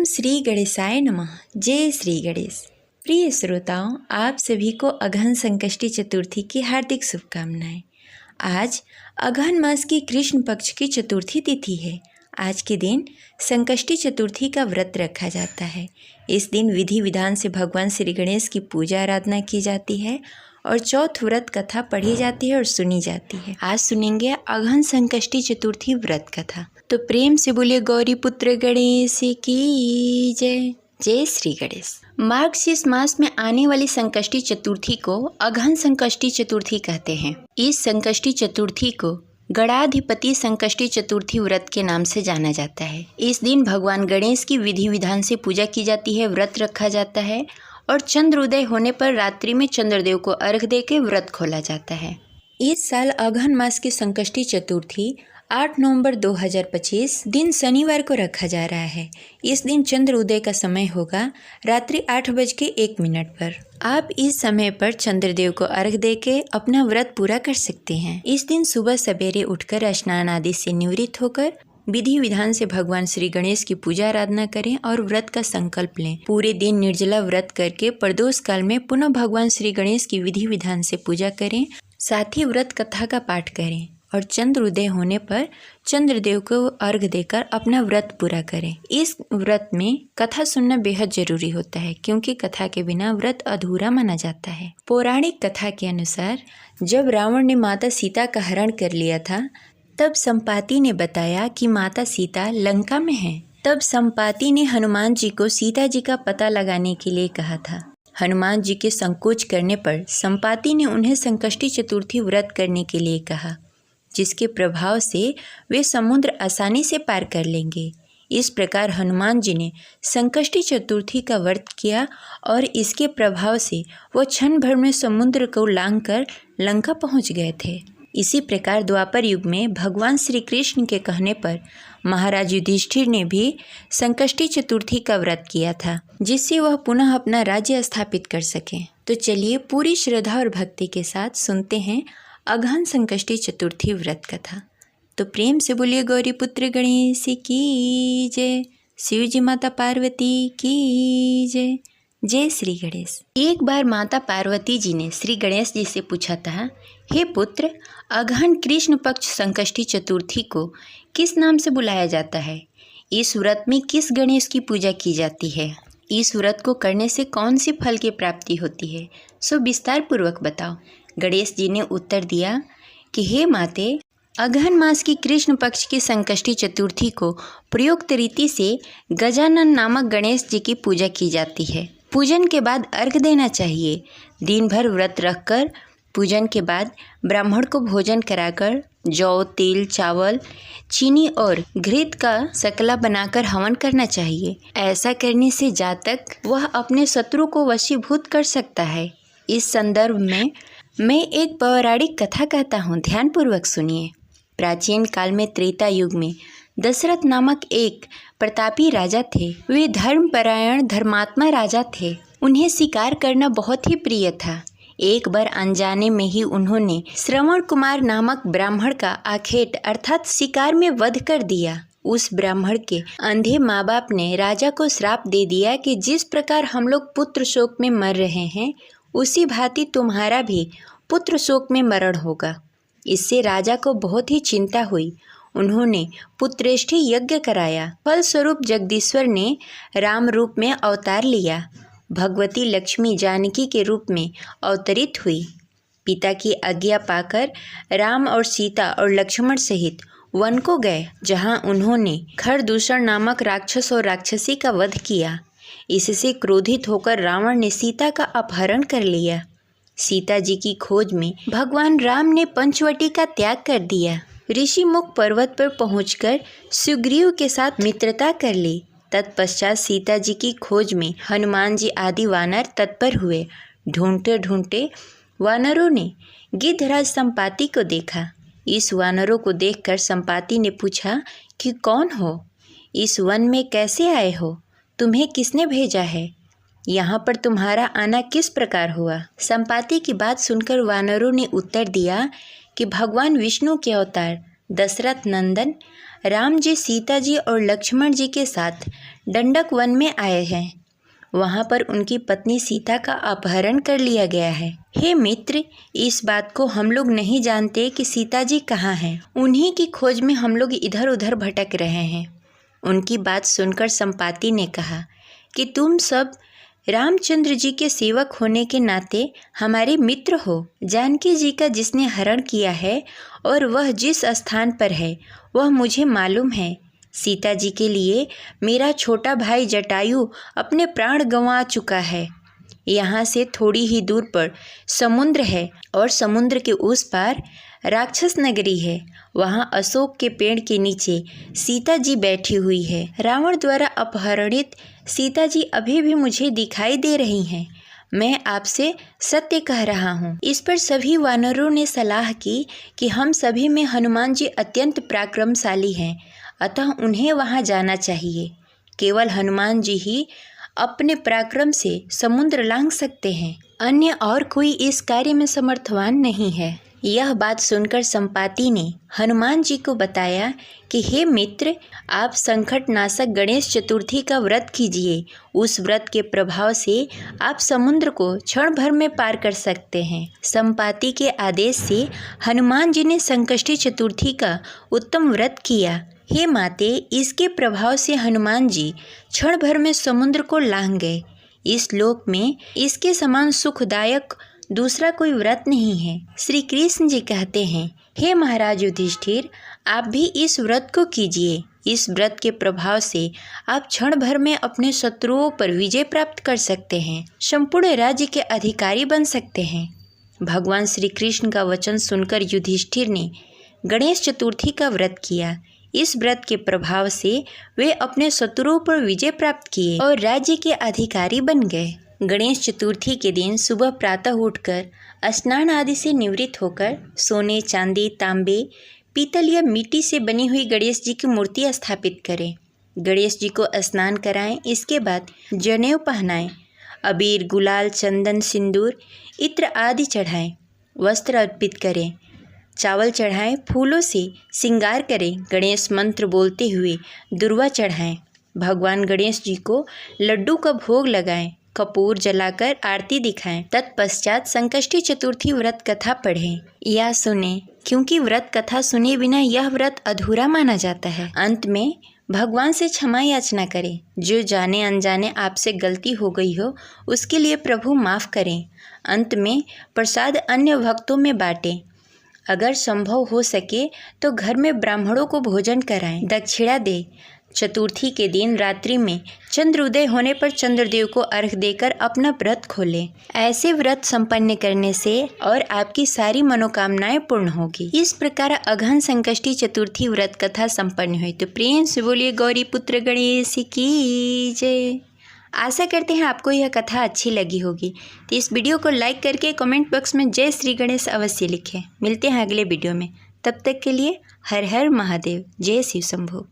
श्री गणेशाय नमः। जय श्री गणेश। प्रिय श्रोताओं, आप सभी को अगहन संकष्टी चतुर्थी की हार्दिक शुभकामनाएं। आज अगहन मास की कृष्ण पक्ष की चतुर्थी तिथि है। आज के दिन संकष्टी चतुर्थी का व्रत रखा जाता है। इस दिन विधि विधान से भगवान श्री गणेश की पूजा आराधना की जाती है और चौथ व्रत कथा पढ़ी जाती है और सुनी जाती है। आज सुनेंगे अगहन संकष्टी चतुर्थी व्रत कथा। तो प्रेम से बोलिए गौरी पुत्र गणेश की जय। जय श्री गणेश। मार्गशीर्ष मास में आने वाली संकष्टी चतुर्थी को अगहन संकष्टी चतुर्थी कहते हैं। इस संकष्टी चतुर्थी को गणाधिपति संकष्टी चतुर्थी व्रत के नाम से जाना जाता है। इस दिन भगवान गणेश की विधि विधान से पूजा की जाती है, व्रत रखा जाता है और चंद्रोदय होने पर रात्रि में चंद्रदेव को अर्घ देके व्रत खोला जाता है। इस साल अगहन मास की संकष्टी चतुर्थी 8 नवंबर 2025 दिन शनिवार को रखा जा रहा है। इस दिन चंद्र उदय का समय होगा रात्रि 8:01 पर। आप इस समय पर चंद्रदेव को अर्घ देके अपना व्रत पूरा कर सकते हैं। इस दिन सुबह सवेरे उठकर स्नान आदि से निवृत्त होकर विधि विधान से भगवान श्री गणेश की पूजा आराधना करें और व्रत का संकल्प लें। पूरे दिन निर्जला व्रत करके प्रदोष काल में पुनः भगवान श्री गणेश की विधि विधान से पूजा करें। साथ ही व्रत कथा का पाठ करें और चंद्र उदय होने पर चंद्रदेव को अर्घ देकर अपना व्रत पूरा करें। इस व्रत में कथा सुनना बेहद जरूरी होता है, क्योंकि कथा के बिना व्रत अधूरा माना जाता है। पौराणिक कथा के अनुसार जब रावण ने माता सीता का हरण कर लिया था, तब संपाति ने बताया कि माता सीता लंका में है। तब संपाति ने हनुमान जी को सीता जी का पता लगाने के लिए कहा था। हनुमान जी के संकोच करने पर संपाति ने उन्हें संकष्टी चतुर्थी व्रत करने के लिए कहा, जिसके प्रभाव से वे समुद्र आसानी से पार कर लेंगे। इस प्रकार हनुमान जी ने संकष्टी चतुर्थी का व्रत किया और इसके प्रभाव से वो क्षण भर में समुद्र को लांघकर लंका पहुंच गए थे। इसी प्रकार द्वापर युग में भगवान श्री कृष्ण के कहने पर महाराज युधिष्ठिर ने भी संकष्टी चतुर्थी का व्रत किया था, जिससे वह पुनः अपना राज्य स्थापित कर सके। तो चलिए पूरी श्रद्धा और भक्ति के साथ सुनते हैं अगहन संकष्टी चतुर्थी व्रत कथा। तो प्रेम से बोलिए गौरी पुत्र गणेश की जय। शिव जी माता पार्वती की जय। जय श्री गणेश। एक बार माता पार्वती जी ने श्री गणेश जी से पूछा था, हे पुत्र, अगहन कृष्ण पक्ष संकष्टी चतुर्थी को किस नाम से बुलाया जाता है? इस व्रत में किस गणेश की पूजा की जाती है? इस व्रत को करने से कौन सी फल की प्राप्ति होती है? सो विस्तार पूर्वक बताओ। गणेश जी ने उत्तर दिया कि हे माते, अगहन मास की कृष्ण पक्ष की संकष्टी चतुर्थी को प्रयुक्त रीति से गजानन नामक गणेश जी की पूजा की जाती है। पूजन के बाद अर्घ देना चाहिए। दिन भर व्रत रखकर पूजन के बाद ब्राह्मण को भोजन कराकर जौ, तिल, चावल, चीनी और घृत का सकला बनाकर हवन करना चाहिए। ऐसा करने से जातक वह अपने शत्रु को वशीभूत कर सकता है। इस संदर्भ में मैं एक पौराणिक कथा कहता हूँ, ध्यानपूर्वक सुनिए। प्राचीन काल में त्रेता युग में दशरथ नामक एक प्रतापी राजा थे। वे धर्मपरायण धर्मात्मा राजा थे। उन्हें शिकार करना बहुत ही प्रिय था। एक बार अनजाने में ही उन्होंने श्रवण कुमार नामक ब्राह्मण का आखेट अर्थात शिकार में वध कर दिया। उस ब्राह्मण के अंधे माँ बाप ने राजा को श्राप दे दिया कि जिस प्रकार हम लोग पुत्र शोक में मर रहे हैं, उसी भांति तुम्हारा भी पुत्र शोक में मरण होगा। इससे राजा को बहुत ही चिंता हुई। उन्होंने पुत्रेष्ठी यज्ञ कराया। फलस्वरूप जगदीश्वर ने राम रूप में अवतार लिया। भगवती लक्ष्मी जानकी के रूप में अवतरित हुई। पिता की आज्ञा पाकर राम और सीता और लक्ष्मण सहित वन को गए, जहां उन्होंने खरदूषण नामक राक्षस और राक्षसी का वध किया। इससे क्रोधित होकर रावण ने सीता का अपहरण कर लिया। सीता जी की खोज में भगवान राम ने पंचवटी का त्याग कर दिया। ऋषिमुख पर्वत पर पहुंचकर सुग्रीव के साथ मित्रता कर ली। तत्पश्चात सीता जी की खोज में हनुमान जी आदि वानर तत्पर हुए। ढूंढते ढूंढते वानरों ने गिद्धराज संपाति को देखा। इस वानरों को देखकर संपाति ने पूछा कि कौन हो? इस वन में कैसे आए हो? तुम्हें किसने भेजा है? यहाँ पर तुम्हारा आना किस प्रकार हुआ? संपाति की बात सुनकर वानरों ने उत्तर दिया कि भगवान विष्णु के अवतार दशरथ नंदन राम जी, सीता जी और लक्ष्मण जी के साथ दंडक वन में आए हैं। वहाँ पर उनकी पत्नी सीता का अपहरण कर लिया गया है। हे मित्र, इस बात को हम लोग नहीं जानते कि सीता जी कहाँ हैं। उन्हीं की खोज में हम लोग इधर उधर भटक रहे हैं। उनकी बात सुनकर संपाति ने कहा कि तुम सब रामचंद्र जी के सेवक होने के नाते हमारे मित्र हो। जानकी जी का जिसने हरण किया है और वह जिस स्थान पर है वह मुझे मालूम है। सीता जी के लिए मेरा छोटा भाई जटायु अपने प्राण गंवा चुका है। यहाँ से थोड़ी ही दूर पर समुद्र है और समुद्र के उस पार राक्षस नगरी है। वहाँ अशोक के पेड़ के नीचे सीता जी बैठी हुई है। रावण द्वारा अपहरणित सीता जी अभी भी मुझे दिखाई दे रही हैं। मैं आपसे सत्य कह रहा हूँ। इस पर सभी वानरों ने सलाह की कि हम सभी में हनुमान जी अत्यंत पराक्रमशाली हैं, अतः उन्हें वहाँ जाना चाहिए। केवल हनुमान जी ही अपने पराक्रम से समुद्र लांघ सकते हैं, अन्य और कोई इस कार्य में समर्थवान नहीं है। यह बात सुनकर संपाति ने हनुमान जी को बताया कि हे मित्र, आप संकट नाशक गणेश चतुर्थी का व्रत कीजिए। उस व्रत के प्रभाव से आप समुद्र को क्षण भर में पार कर सकते हैं। संपाति के आदेश से हनुमान जी ने संकष्टी चतुर्थी का उत्तम व्रत किया। हे माते, इसके प्रभाव से हनुमान जी क्षण भर में समुद्र को लांघ गए। इस लोक में इसके समान सुखदायक दूसरा कोई व्रत नहीं है। श्री कृष्ण जी कहते हैं, हे महाराज युधिष्ठिर, आप भी इस व्रत को कीजिए। इस व्रत के प्रभाव से आप क्षण भर में अपने शत्रुओं पर विजय प्राप्त कर सकते हैं, संपूर्ण राज्य के अधिकारी बन सकते हैं। भगवान श्री कृष्ण का वचन सुनकर युधिष्ठिर ने गणेश चतुर्थी का व्रत किया। इस व्रत के प्रभाव से वे अपने शत्रुओं पर विजय प्राप्त किए और राज्य के अधिकारी बन गए। गणेश चतुर्थी के दिन सुबह प्रातः उठकर स्नान आदि से निवृत्त होकर सोने, चांदी, तांबे, पीतल या मिट्टी से बनी हुई गणेश जी की मूर्ति स्थापित करें। गणेश जी को स्नान कराएं। इसके बाद जनेऊ पहनाएं। अबीर, गुलाल, चंदन, सिंदूर, इत्र आदि चढ़ाएं। वस्त्र अर्पित करें। चावल चढ़ाएं। फूलों से श्रृंगार करें। गणेश मंत्र बोलते हुए दुर्वा चढ़ाएं। भगवान गणेश जी को लड्डू का भोग लगाएं। कपूर जलाकर आरती दिखाएं। तत्पश्चात संकष्टी चतुर्थी व्रत कथा पढ़ें या सुने, क्योंकि व्रत कथा सुने बिना यह व्रत अधूरा माना जाता है। अंत में भगवान से क्षमा याचना करें। जो जाने अनजाने आपसे गलती हो गई हो उसके लिए प्रभु माफ़ करें। अंत में प्रसाद अन्य भक्तों में बांटें। अगर संभव हो सके तो घर में ब्राह्मणों को भोजन कराएं। दक्षिणा दें। चतुर्थी के दिन रात्रि में चंद्रोदय होने पर चंद्रदेव को अर्घ देकर अपना व्रत खोलें। ऐसे व्रत संपन्न करने से और आपकी सारी मनोकामनाएं पूर्ण होगी। इस प्रकार अगहन संकष्टी चतुर्थी व्रत कथा संपन्न हुई। तो प्रेम से बोलिए गौरी पुत्र गणेश की जय। आशा करते हैं आपको यह कथा अच्छी लगी होगी। तो इस वीडियो को लाइक करके कमेंट बॉक्स में जय श्री गणेश अवश्य लिखें। मिलते हैं अगले वीडियो में। तब तक के लिए हर हर महादेव। जय शिव शंभो।